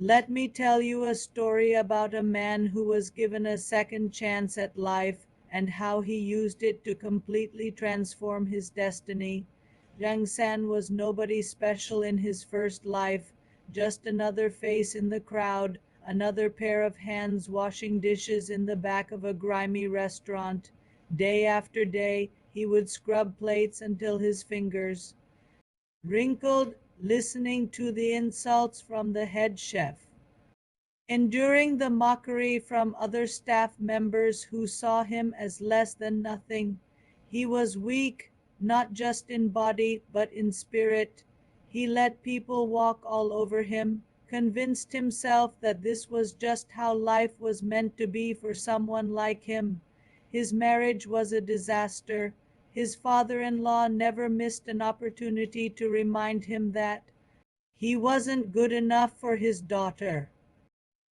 Let me tell you a story about a man who was given a second chance at life and how he used it to completely transform his destiny. Zhang San was nobody special in his first life, just another face in the crowd, another pair of hands washing dishes in the back of a grimy restaurant. Day after day, he would scrub plates until his fingers wrinkled, listening to the insults from the head chef, enduring the mockery from other staff members who saw him as less than nothing. He was weak, not just in body, but in spirit. He let people walk all over him, convinced himself that this was just how life was meant to be for someone like him. His marriage was a disaster. His father-in-law never missed an opportunity to remind him that he wasn't good enough for his daughter.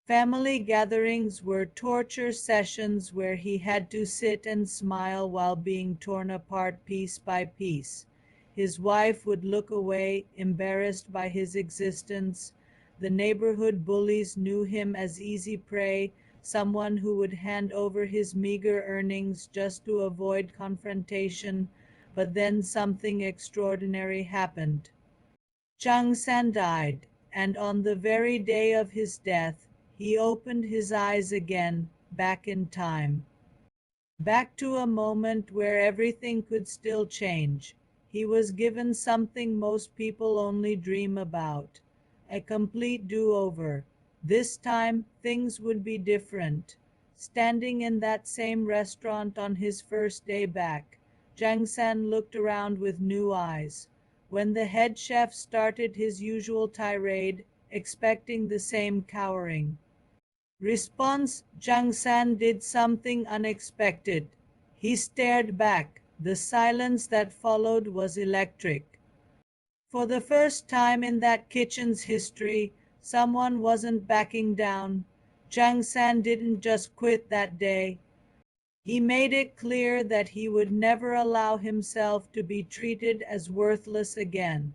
Family gatherings were torture sessions where he had to sit and smile while being torn apart piece by piece. His wife would look away, embarrassed by his existence. The neighborhood bullies knew him as easy prey, someone who would hand over his meager earnings just to avoid confrontation. But then something extraordinary happened. Chang San died, and on the very day of his death, he opened his eyes again, back in time. Back to a moment where everything could still change. He was given something most people only dream about, a complete do-over. This time, things would be different. Standing in that same restaurant on his first day back, Zhang San looked around with new eyes. When the head chef started his usual tirade, expecting the same cowering response, Zhang San did something unexpected. He stared back. The silence that followed was electric. For the first time in that kitchen's history, someone wasn't backing down. Zhang San didn't just quit that day. He made it clear that he would never allow himself to be treated as worthless again.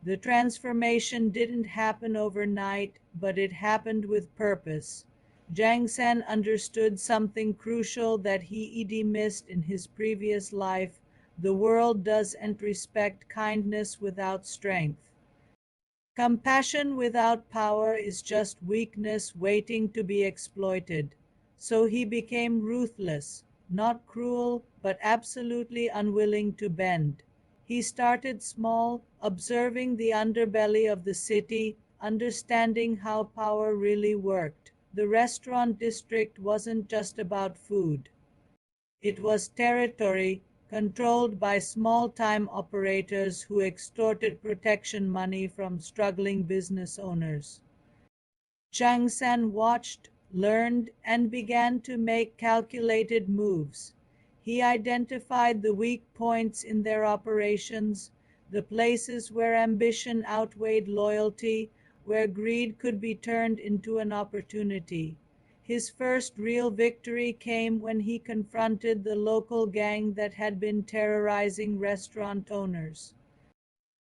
The transformation didn't happen overnight, but it happened with purpose. Zhang San understood something crucial that he missed in his previous life. The world doesn't respect kindness without strength. Compassion without power is just weakness waiting to be exploited. So he became ruthless, not cruel, but absolutely unwilling to bend. He started small, observing the underbelly of the city, understanding how power really worked. The restaurant district wasn't just about food. It was territory controlled by small-time operators who extorted protection money from struggling business owners. Chang San watched, learned, and began to make calculated moves. He identified the weak points in their operations, the places where ambition outweighed loyalty, where greed could be turned into an opportunity. His first real victory came when he confronted the local gang that had been terrorizing restaurant owners.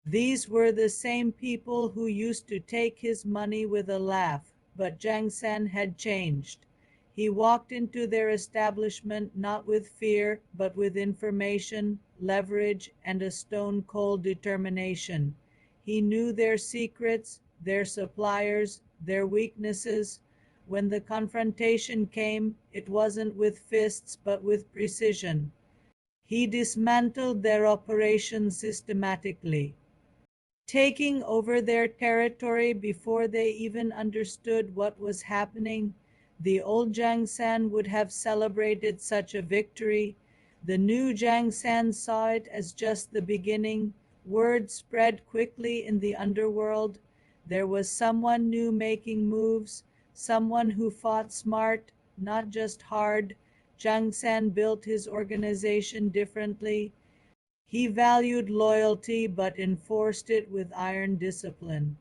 These were the same people who used to take his money with a laugh, but Zhang San had changed. He walked into their establishment not with fear, but with information, leverage, and a stone-cold determination. He knew their secrets, their suppliers, their weaknesses. When the confrontation came, it wasn't with fists, but with precision. He dismantled their operations systematically, taking over their territory before they even understood what was happening. The old Zhang San would have celebrated such a victory. The new Zhang San saw it as just the beginning. Word spread quickly in the underworld. There was someone new making moves, someone who fought smart, not just hard. Zhang San built his organization differently. He valued loyalty but enforced it with iron discipline.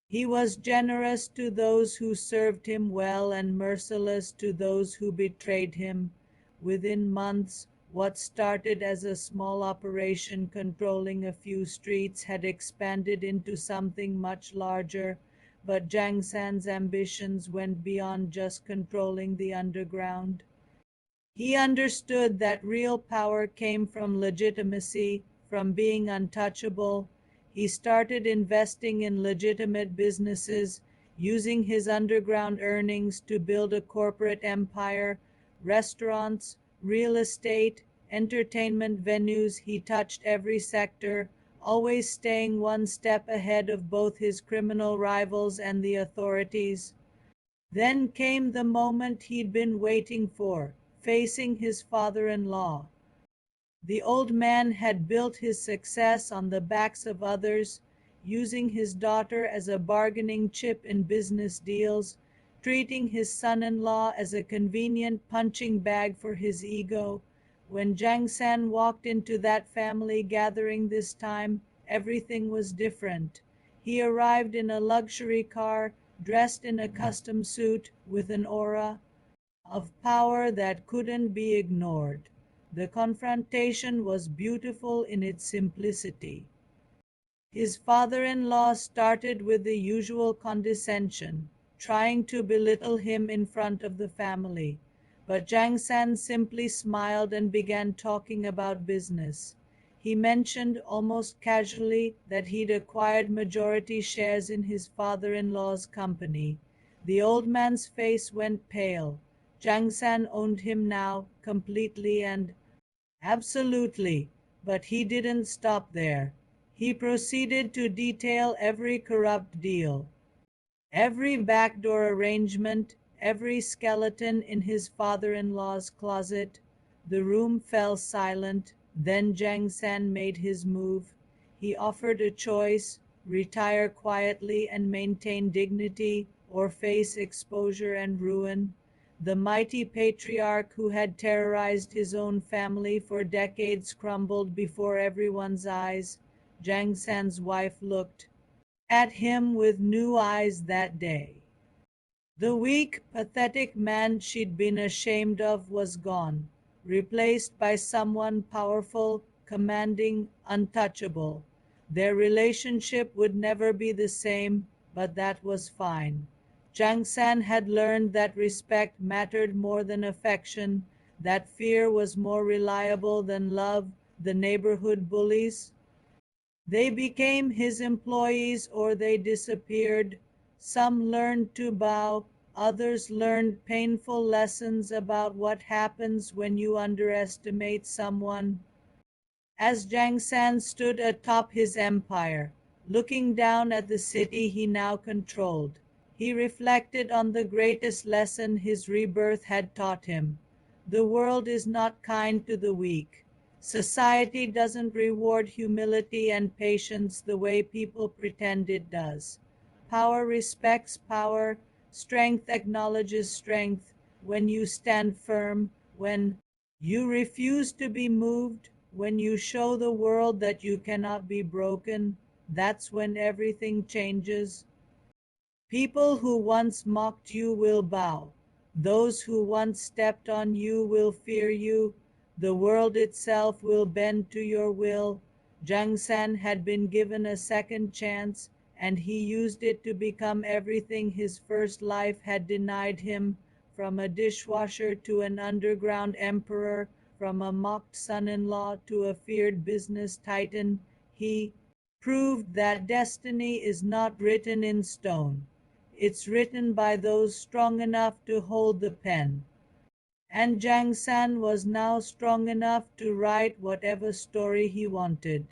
He was generous to those who served him well and merciless to those who betrayed him. Within months, what started as a small operation controlling a few streets had expanded into something much larger. but Jiang San's ambitions went beyond just controlling the underground. He understood that real power came from legitimacy, from being untouchable. He started investing in legitimate businesses, using his underground earnings to build a corporate empire, restaurants, real estate, entertainment venues. He touched every sector, always staying one step ahead of both his criminal rivals and the authorities. Then came the moment he'd been waiting for, facing his father-in-law. The old man had built his success on the backs of others, using his daughter as a bargaining chip in business deals, treating his son-in-law as a convenient punching bag for his ego. When Jiang San walked into that family gathering this time, everything was different. He arrived in a luxury car, dressed in a custom suit, with an aura of power that couldn't be ignored. The confrontation was beautiful in its simplicity. His father-in-law started with the usual condescension, trying to belittle him in front of the family. But Jiang San simply smiled and began talking about business. He mentioned almost casually that he'd acquired majority shares in his father-in-law's company. The old man's face went pale. Jiang San owned him now, completely and absolutely. But he didn't stop there. He proceeded to detail every corrupt deal, every backdoor arrangement, every skeleton in his father-in-law's closet. The room fell silent. Then Jiang San made his move. He offered a choice: retire quietly and maintain dignity, or face exposure and ruin. The mighty patriarch who had terrorized his own family for decades crumbled before everyone's eyes. Jiang San's wife looked at him with new eyes that day. The weak, pathetic man she'd been ashamed of was gone, replaced by someone powerful, commanding, untouchable. Their relationship would never be the same, but that was fine. Jiang San had learned that respect mattered more than affection, that fear was more reliable than love. The neighborhood bullies, they became his employees or they disappeared. Some learned to bow, others learned painful lessons about what happens when you underestimate someone. As Jiang San stood atop his empire, looking down at the city he now controlled, he reflected on the greatest lesson his rebirth had taught him. The world is not kind to the weak. Society doesn't reward humility and patience the way people pretend it does. Power respects power, strength acknowledges strength. When you stand firm, when you refuse to be moved, when you show the world that you cannot be broken, that's when everything changes. People who once mocked you will bow. Those who once stepped on you will fear you. The world itself will bend to your will. Jiang San had been given a second chance, and he used it to become everything his first life had denied him, from a dishwasher to an underground emperor, from a mocked son-in-law to a feared business titan. He proved that destiny is not written in stone. It's written by those strong enough to hold the pen. And Jiang San was now strong enough to write whatever story he wanted.